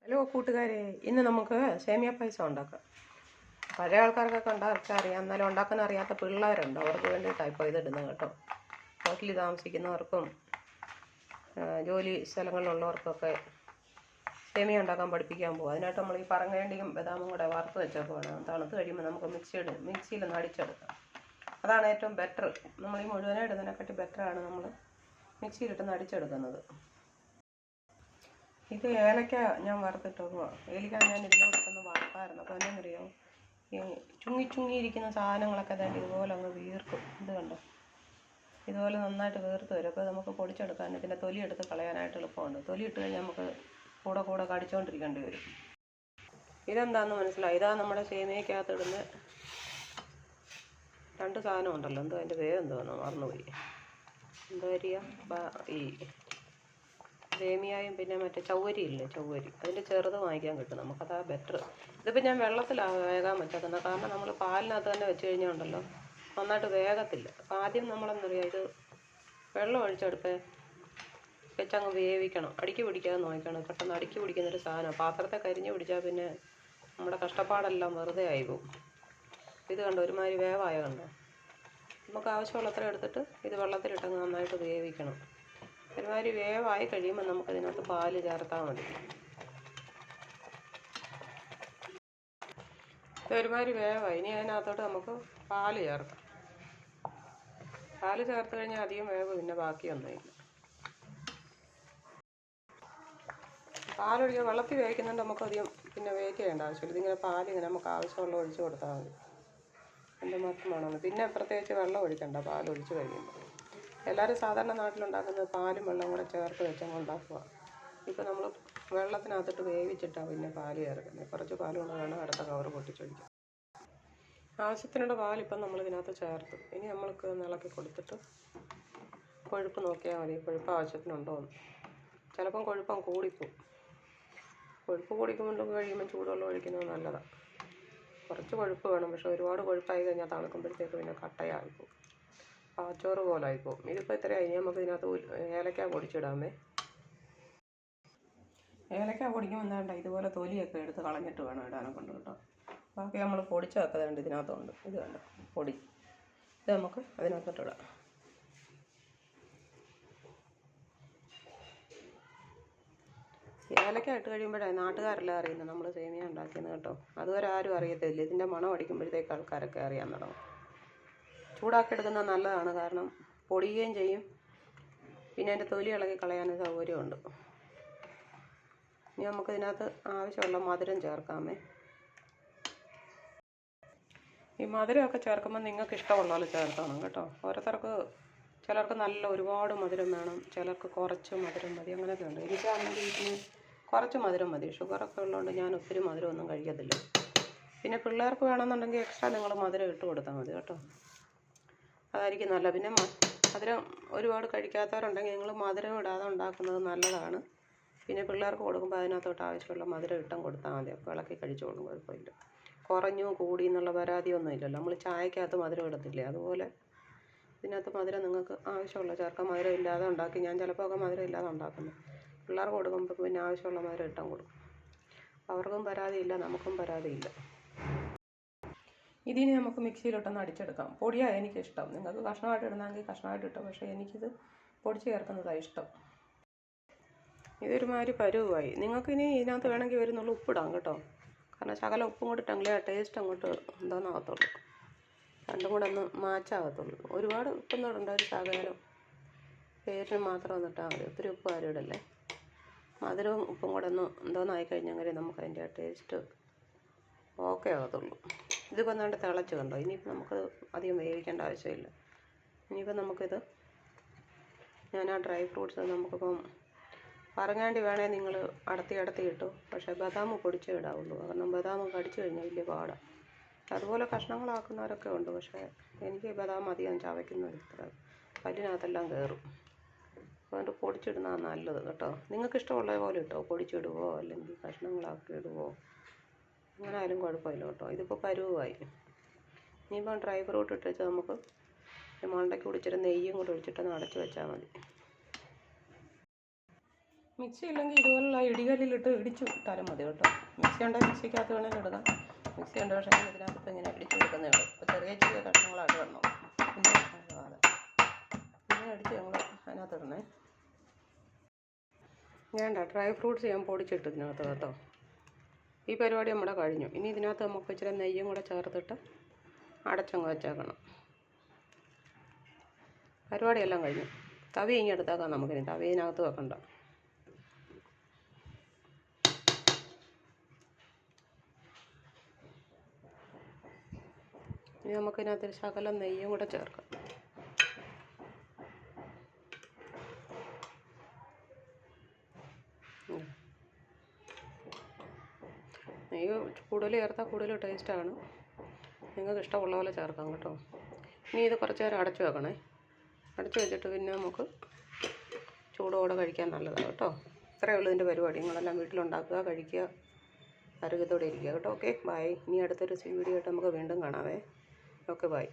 Hello കൂട്ടുകാരെ, ഇന്ന് നമുക്ക് സേമിയ പായസം ഉണ്ടാക്കാം. പഴയ ആൾക്കാർക്കൊക്കെ ഉണ്ടാക്കാൻ അറിയാം, എന്നാലും ഉണ്ടാക്കാൻ അറിയാത്ത പിള്ളേരുണ്ട്. അവർക്ക് വേണ്ടിയിട്ടാണ് ഇപ്പോൾ ഇതിടുന്നത് കേട്ടോ. ഹോട്ടലിൽ താമസിക്കുന്നവർക്കും ജോലി സ്ഥലങ്ങളിലുള്ളവർക്കൊക്കെ സേമിയ ഉണ്ടാക്കാൻ പഠിപ്പിക്കാൻ പോകും. അതിനായിട്ട് നമ്മൾ ഈ പറങ്ങേണ്ടിയും ബദാമും കൂടെ വറുത്ത് വെച്ചൊക്കെ വേണം. തണുത്ത് കഴിയുമ്പോൾ നമുക്ക് മിക്സിയിൽ അടിച്ചെടുക്കാം. അതാണ് ഏറ്റവും ബെറ്റർ. നമ്മൾ ഈ മുഴുവനായി ഇടുന്നതിനെക്കാട്ടി ബെറ്ററാണ് നമ്മൾ മിക്സിയിലിട്ടൊന്ന് അടിച്ചെടുക്കുന്നത്. ഇത് ഏലക്ക ഞാൻ വറുത്തിട്ടേക്കുക. ഏലക്ക ഞാൻ ഇതിലോട്ടൊന്ന് വറുത്തായിരുന്നു. അപ്പോൾ എന്നറിയാമോ, ഈ ചുങ്ങിയിരിക്കുന്ന സാധനങ്ങളൊക്കെ തന്നെ ഇതുപോലെ അങ്ങ് വീർക്കും. ഇത് കണ്ടോ, ഇതുപോലെ നന്നായിട്ട് വീർത്ത് വരും. അപ്പോൾ നമുക്ക് പൊടിച്ചെടുക്കാൻ ഇതിൻ്റെ തൊലി എടുത്ത് കളയാനായിട്ട് എളുപ്പമുണ്ട്. തൊലി ഇട്ട് കഴിഞ്ഞാൽ നമുക്ക് കൂടെ കടിച്ചുകൊണ്ടിരിക്കേണ്ടി വരും. ഇതെന്താണെന്ന് മനസ്സിലായി. ഇതാ നമ്മുടെ സേമിയക്കകത്ത് ഇടുന്ന രണ്ട് സാധനം ഉണ്ടല്ലോ, എന്തോ അതിൻ്റെ പേര് എന്തോന്നോ മറന്നുപോയി. എന്താ പറയുക, ഈ സേമിയയും പിന്നെ മറ്റേ ചവ്വരി ഇല്ലേ, ചവ്വരി, അതിൻ്റെ ചെറുത് വാങ്ങിക്കാൻ കിട്ടും. നമുക്കതാ ബെറ്റർ. ഇതിപ്പോൾ ഞാൻ വെള്ളത്തിലാണ് വേകാൻ വെച്ചേക്കുന്നത്. കാരണം നമ്മൾ പാലിനകത്ത് തന്നെ വെച്ച് കഴിഞ്ഞുണ്ടല്ലോ നന്നായിട്ട് വേഗത്തില്ല. അപ്പോൾ ആദ്യം നമ്മളെന്താ പറയുക, ഇത് വെള്ളം ഒഴിച്ചെടുത്ത് വെച്ചങ്ങ് വേവിക്കണം. അടുക്കി പിടിക്കാതെ നോക്കണം. പെട്ടെന്ന് അടുക്കി പിടിക്കുന്നൊരു സാധനം. പാത്രത്തെ കരിഞ്ഞ് പിടിച്ചാൽ പിന്നെ നമ്മുടെ കഷ്ടപ്പാടെല്ലാം വെറുതെ ആയിപ്പോവും. ഇത് കണ്ടോ, ഒരുമാതിരി വേവായ കണ്ടോ. നമുക്ക് ആവശ്യമുള്ളത്ര എടുത്തിട്ട് ഇത് വെള്ളത്തിലിട്ടങ്ങ് നന്നായിട്ട് വേവിക്കണം. ഒരുമാതിരി വേവായി കഴിയുമ്പോൾ നമുക്കതിനകത്ത് പാല് ചേർത്താൽ മതി. ഇത് ഒരുമാതിരി വേവായി. ഇനി അതിനകത്തോട്ട് നമുക്ക് പാല് ചേർക്കാം. പാല് ചേർത്ത് കഴിഞ്ഞാൽ അധികം വേവ് പിന്നെ ബാക്കിയൊന്നുമില്ല. പാലൊഴിക്കുക, വെള്ളത്തിൽ വേവിക്കുന്നുണ്ട് നമുക്കധികം പിന്നെ വെയിറ്റ് ചെയ്യേണ്ട ആവശ്യമില്ല. ഇതിങ്ങനെ പാലിങ്ങനെ നമുക്ക് ആവശ്യമുള്ള ഒഴിച്ച് കൊടുത്താൽ മതി. എൻ്റെ മാത്രം വേണമെന്ന്. പിന്നെ പ്രത്യേകിച്ച് വെള്ളം ഒഴിക്കണ്ട പാലൊഴിച്ച് കഴിയുമ്പോൾ. എല്ലാവരും സാധാരണ നാട്ടിലുണ്ടാക്കുന്നത് പാലും വെള്ളം കൂടെ ചേർത്ത് വെച്ചങ്ങ് ഉണ്ടാക്കുക. ഇപ്പോൾ നമ്മൾ വെള്ളത്തിനകത്തിട്ട് വേവിച്ചിട്ടാണ് പിന്നെ പാല് ചേർക്കുന്നത്. കുറച്ച് പാൽ കൊണ്ട് വേണം അടുത്ത കവർ പൊട്ടിച്ചൊഴിക്കുക. ആവശ്യത്തിനുള്ള പാലിപ്പം നമ്മളിതിനകത്ത് ചേർത്ത് ഇനി നമ്മൾക്ക് ഇളക്കി കൊടുത്തിട്ട് കൊഴുപ്പ് നോക്കിയാൽ മതി. കൊഴുപ്പ് ആവശ്യത്തിനുണ്ടോ എന്ന്. ചിലപ്പം കൊഴുപ്പം കൂടിപ്പോവും. കൊഴുപ്പ് കൂടിക്കൊണ്ട് കഴിയുമ്പോൾ ചൂടുവെള്ളം ഒഴിക്കുന്നത് നല്ലതാണ്. കുറച്ച് കൊഴുപ്പ് വേണം, പക്ഷെ ഒരുപാട് കൊഴുപ്പായി കഴിഞ്ഞാൽ തണുക്കുമ്പോഴത്തേക്ക് പിന്നെ കട്ടയായിപ്പോവും. പാച്ചോറ് പോലെ ആയിപ്പോവും. ഇതിപ്പോൾ ഇത്രയായി. ഇനി നമുക്ക് ഇതിനകത്ത് ഏലക്ക പൊടിച്ചിടാമേ. ഏലക്ക പൊടിക്കുമ്പോൾ എന്താണ്ട ഇതുപോലെ തൊലിയൊക്കെ എടുത്ത് കളഞ്ഞിട്ട് വേണം ഇടാനെ കൊണ്ട് കേട്ടോ. ബാക്കി നമ്മൾ പൊടിച്ചൊക്കെ വേണ്ട ഇതിനകത്തുണ്ട്. ഇത് കണ്ടോ പൊടി. ഇത് നമുക്ക് അതിനകത്തോട്ടിടാം. ഏലക്ക ഇട്ട് കഴിയുമ്പോഴാണ് നാട്ടുകാരെല്ലാം അറിയുന്നത് നമ്മൾ സേമിയ ഉണ്ടാക്കിയെന്ന് കേട്ടോ. അതുവരെ ആരും അറിയത്തില്ല. ഇതിൻ്റെ മണം അടിക്കുമ്പോഴത്തേക്ക് ആൾക്കാരൊക്കെ അറിയാൻ തുടങ്ങും. ചൂടാക്കി എടുക്കുന്നത് നല്ലതാണ്, കാരണം പൊടിയുകയും ചെയ്യും, പിന്നെ അതിൻ്റെ തൊലി ഇളകി കളയാനും സൗകര്യമുണ്ട്. ഇനി നമുക്കിതിനകത്ത് ആവശ്യമുള്ള മധുരം ചേർക്കാമേ. ഈ മധുരമൊക്കെ ചേർക്കുമ്പോൾ നിങ്ങൾക്ക് ഇഷ്ടമുള്ള പോലെ ചേർക്കണം കേട്ടോ. ഓരോരുത്തർക്ക് ചിലർക്ക് നല്ല ഒരുപാട് മധുരം വേണം, ചിലർക്ക് കുറച്ച് മധുരം മതി, അങ്ങനെയൊക്കെ ഉണ്ട്. എനിക്കാണെങ്കിൽ ഇതിന് കുറച്ച് മധുരം മതി. ഷുഗറൊക്കെ ഉള്ളതുകൊണ്ട് ഞാൻ ഒത്തിരി മധുരമൊന്നും കഴിക്കത്തില്ല. പിന്നെ പിള്ളേർക്ക് വേണമെന്നുണ്ടെങ്കിൽ എക്സ്ട്രാ നിങ്ങൾ മധുരം ഇട്ട് കൊടുത്താൽ മതി കേട്ടോ. അതായിരിക്കും നല്ല. പിന്നെ മധുരം ഒരുപാട് കഴിക്കാത്തവരുണ്ടെങ്കിൽ നിങ്ങൾ മധുരം ഇടാതെ ഉണ്ടാക്കുന്നത് നല്ലതാണ്. പിന്നെ പിള്ളേർക്ക് കൊടുക്കുമ്പോൾ അതിനകത്തോട്ട് ആവശ്യമുള്ള മധുരം ഇട്ടും കൊടുത്താൽ മതി. അപ്പോൾ ഇളക്കി കഴിച്ചോളും, കുഴപ്പമില്ല. കുറഞ്ഞു കൂടി എന്നുള്ള പരാതിയൊന്നും ഇല്ലല്ലോ. നമ്മൾ ചായക്കകത്ത് മധുരം ഇടത്തില്ലേ, അതുപോലെ ഇതിനകത്ത് മധുരം നിങ്ങൾക്ക് ആവശ്യമുള്ള ചേർക്കാൻ. മധുരം ഇല്ലാതെ ഉണ്ടാക്കി ഞാൻ ചിലപ്പോൾ ഒക്കെ മധുരം ഇല്ലാതെ ഉണ്ടാക്കുന്നു. പിള്ളേർക്ക് കൊടുക്കുമ്പോൾ പിന്നെ ആവശ്യമുള്ള മധുരം ഇട്ടും കൊടുക്കും. അവർക്കും പരാതിയില്ല, നമുക്കും പരാതിയില്ല. ഇതിന് നമുക്ക് മിക്സിയിലിട്ടൊന്ന് അടിച്ചെടുക്കാം. പൊടിയാണ് എനിക്കിഷ്ടം. നിങ്ങൾക്ക് കഷ്ണമായിട്ട് ഇടുന്നെങ്കിൽ കഷ്ണമായിട്ട് ഇട്ടോ, പക്ഷേ എനിക്കിത് പൊടിച്ച് ചേർക്കുന്നതാണ് ഇഷ്ടം. ഇതൊരുമാതിരി പരുവായി. നിങ്ങൾക്കിനി ഇതിനകത്ത് വേണമെങ്കിൽ വരുന്നുള്ള ഉപ്പിടാം കേട്ടോ. കാരണം ശകലം ഉപ്പും കൂടി ഇട്ടെങ്കിലേ ടേസ്റ്റ് അങ്ങോട്ട് എന്താണെന്നാകത്തുള്ളൂ. രണ്ടും കൂടെ ഒന്ന് മാച്ചാകത്തുള്ളൂ. ഒരുപാട് ഉപ്പൊന്നും ഇടണ്ട, ഒരു ശകലം പേരിന് മാത്രം ഒന്നിട്ടാൽ മതി. ഒത്തിരി ഉപ്പ് ആരും ഇടല്ലേ. മധുരവും ഉപ്പും കൂടെ ഒന്ന് എന്തോന്നായി കഴിഞ്ഞെങ്കിൽ നമുക്കതിൻ്റെ ടേസ്റ്റ് ഓക്കെ ആകത്തുള്ളൂ. ഇതിപ്പോൾ എന്താണ്ട് തിളച്ച് കണ്ടോ. ഇനിയിപ്പോൾ നമുക്ക് അധികം വേവിക്കേണ്ട ആവശ്യമില്ല. ഇനിയിപ്പോൾ നമുക്കിത് ഞാൻ ആ ഡ്രൈ ഫ്രൂട്ട്സ് നമുക്കിപ്പം പറങ്ങാണ്ടി വേണേൽ നിങ്ങൾ അടത്തി ഇട്ടു. പക്ഷേ ബദാം പൊടിച്ചേ ഇടാവുള്ളൂ. കാരണം ബദാം കടിച്ചു കഴിഞ്ഞാൽ വലിയ പാടാണ്. അതുപോലെ കഷ്ണങ്ങളാക്കുന്നവരൊക്കെ ഉണ്ട്, പക്ഷേ എനിക്ക് ബദാം അധികം ചവയ്ക്കുന്നത് ഇത്ര പല്ലിനകത്തെല്ലാം കയറും. അതുകൊണ്ട് പൊടിച്ചിടുന്നതാണ് നല്ലത് കേട്ടോ. നിങ്ങൾക്ക് ഇഷ്ടമുള്ള പോലെ ഇട്ടോ, പൊടിച്ചിടുവോ അല്ലെങ്കിൽ കഷ്ണങ്ങളാക്കി ഇടുവോ, അങ്ങനെ ആയാലും കുഴപ്പമില്ല കേട്ടോ. ഇതിപ്പോൾ പരുവായി. ഇനിയിപ്പം ഡ്രൈ ഫ്രൂട്ട് ഇട്ടിട്ട് നമുക്ക് മണ്ടയ്ക്ക് കുടിച്ചിട്ട് നെയ്യും കൂടെ ഒഴിച്ചിട്ടൊന്ന് അടച്ച് വെച്ചാൽ മതി. മിക്സി ഇല്ലെങ്കിൽ ഇതുപോലുള്ള ഇടികല്ലിലിട്ട് ഇടിച്ചു ഇട്ടാലും മതി കേട്ടോ. മിക്സി ഉണ്ടെങ്കിൽ മിക്സിക്കകത്ത് വേണമെങ്കിൽ ഇടാം. മിക്സി ഉണ്ട്, പക്ഷേ ഇതിനകത്ത് ഇപ്പോൾ ഇങ്ങനെ ഇടിച്ചു കൊടുക്കുന്നേ ഉള്ളൂ. ഇപ്പോൾ ചെറിയ ചെറിയ കഷ്ണങ്ങളായിട്ട് ഇടണം. പിന്നെ അടിച്ച് ഞങ്ങൾ അതിനകത്ത് ഇടണേ. വേണ്ട, ഡ്രൈ ഫ്രൂട്ട്സ് ഞാൻ പൊടിച്ചിട്ട് ഇതിനകത്ത് കേട്ടോ. ഈ പരിപാടി നമ്മുടെ കഴിഞ്ഞു. ഇനി ഇതിനകത്ത് നമുക്ക് ഇച്ചിരി നെയ്യും കൂടെ ചേർത്തിട്ട് അടച്ചങ്ങ് വെച്ചേക്കണം. പരിപാടിയെല്ലാം കഴിഞ്ഞു. തവി ഇങ്ങനെ എടുത്തേക്കാം നമുക്കിനി. തവി ഇതിനകത്ത് വെക്കണ്ട. ഇനി നമുക്കിതിനകത്ത് ശകലം നെയ്യും കൂടെ ചേർക്കാം. നെയ്യ് കൂടുതൽ ചേർത്താൽ കൂടുതൽ ടേസ്റ്റാണ്. നിങ്ങൾക്ക് ഇഷ്ടമുള്ള പോലെ ചേർക്കാം കേട്ടോ. ഇനി ഇത് കുറച്ച് നേരം അടച്ചു വെക്കണേ. അടച്ചു വെച്ചിട്ട് പിന്നെ നമുക്ക് ചൂടോടെ കഴിക്കാൻ നല്ലതാണ് കേട്ടോ. ഇത്രയേ ഉള്ളൂ ഇതിൻ്റെ പരിപാടി. നിങ്ങളെല്ലാം വീട്ടിലുണ്ടാക്കുക, കഴിക്കുക, ആരോഗ്യത്തോടെ ഇരിക്കുക കേട്ടോ. Okay, bye. ഇനി അടുത്തൊരു വീഡിയോ ആയിട്ട് നമുക്ക് വീണ്ടും കാണാവേ. Okay, by.